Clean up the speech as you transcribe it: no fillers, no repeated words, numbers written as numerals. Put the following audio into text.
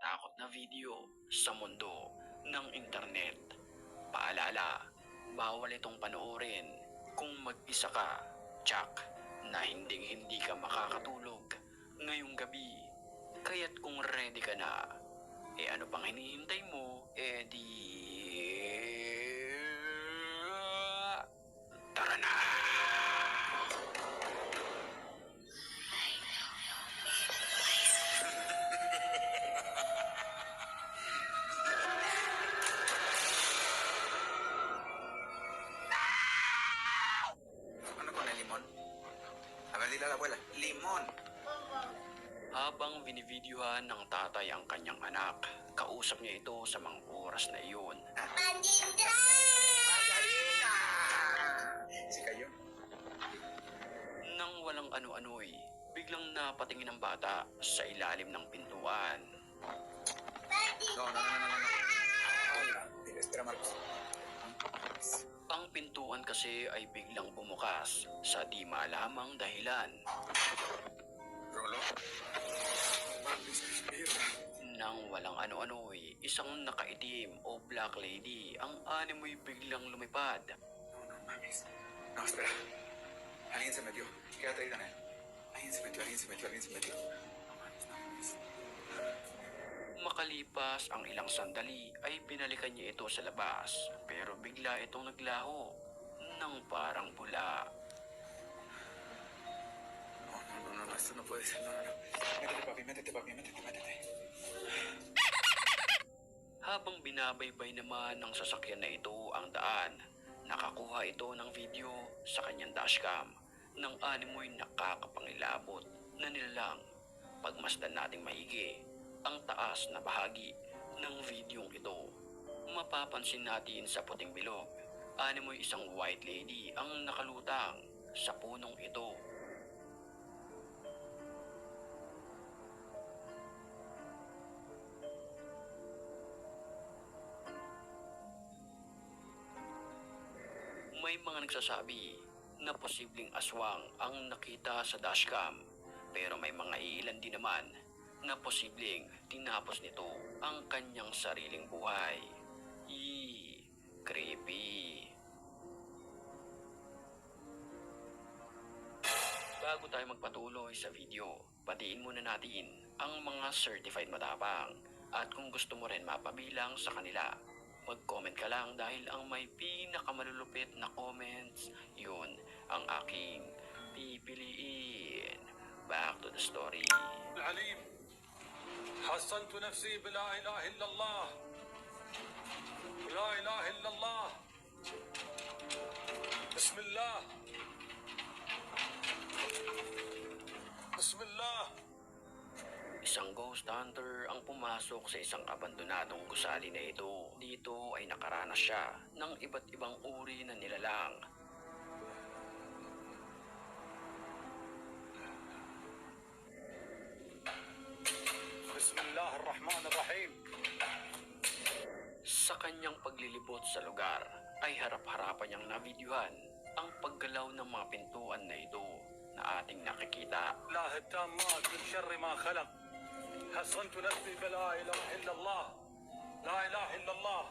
nakakatakot na video sa mundo ng internet. Paalala, bawal itong panoorin kung mag-isa ka, tsak, na hindi ka makakatulog ngayong gabi. Kaya't kung ready ka na, ano pang hinihintay mo, tara na! Ano con el limón? A ver, dile a la abuela. ¡Limón! Habang binivideohan ng tatay ang kanyang anak, kausap niya ito sa mga oras na iyon. Se cayó. Nang walang ano-ano'y, biglang napatingin ang bata sa ilalim ng pintuan. No. Espera, Marcos. Ang pintuan kasi ay biglang bumukas sa di malamang dahilan. Rolo. Nang walang ano-ano'y, isang nakaitim o black lady ang animoy biglang lumipad. No mames. No, espera. Alguien se metió. Quédate ahí, Daniel. Alguien se metió. No mames. Makalipas ang ilang sandali ay binalikan niya ito sa labas, pero bigla itong naglaho ng parang bula. No, esto no puede ser. No. Métete, papi. Habang binabaybay naman ng sasakyan na ito ang daan, nakakuha ito ng video sa kanyang dashcam ng animoy nakakapangilabot na nilalang. Pagmasdan nating maigi ang taas na bahagi ng videong ito, mapapansin natin sa puting bilog, animoy isang white lady ang nakalutang sa punong ito. May mga nagsasabi na posibleng aswang ang nakita sa dashcam, pero may mga iilan din naman na posibleng tinapos nito ang kanyang sariling buhay. Creepy. Bago tayo magpatuloy sa video, batiin muna natin ang mga certified matapang. At kung gusto mo rin mapabilang sa kanila, mag-comment ka lang dahil ang may pinakamalulupit na comments, yun ang aking pipiliin. Back to the story. العليم حصنت نفسي بلا إله إلا الله لا إله إلا الله بسم الله بسم الله. Isang ghost hunter ang pumasok sa isang abandonadong gusali na ito. Dito ay nakaranas siya ng iba't ibang uri na nilalang. بسم الله الرحمن الرحيم. Sa kanyang paglilibot sa lugar ay harap-harapan niyang navideohan ang paggalaw ng mga pintuan na ito na ating nakikita. الله التامات من شر ما خلق حصنت نفسي بلا إله إلا الله لا إله إلا الله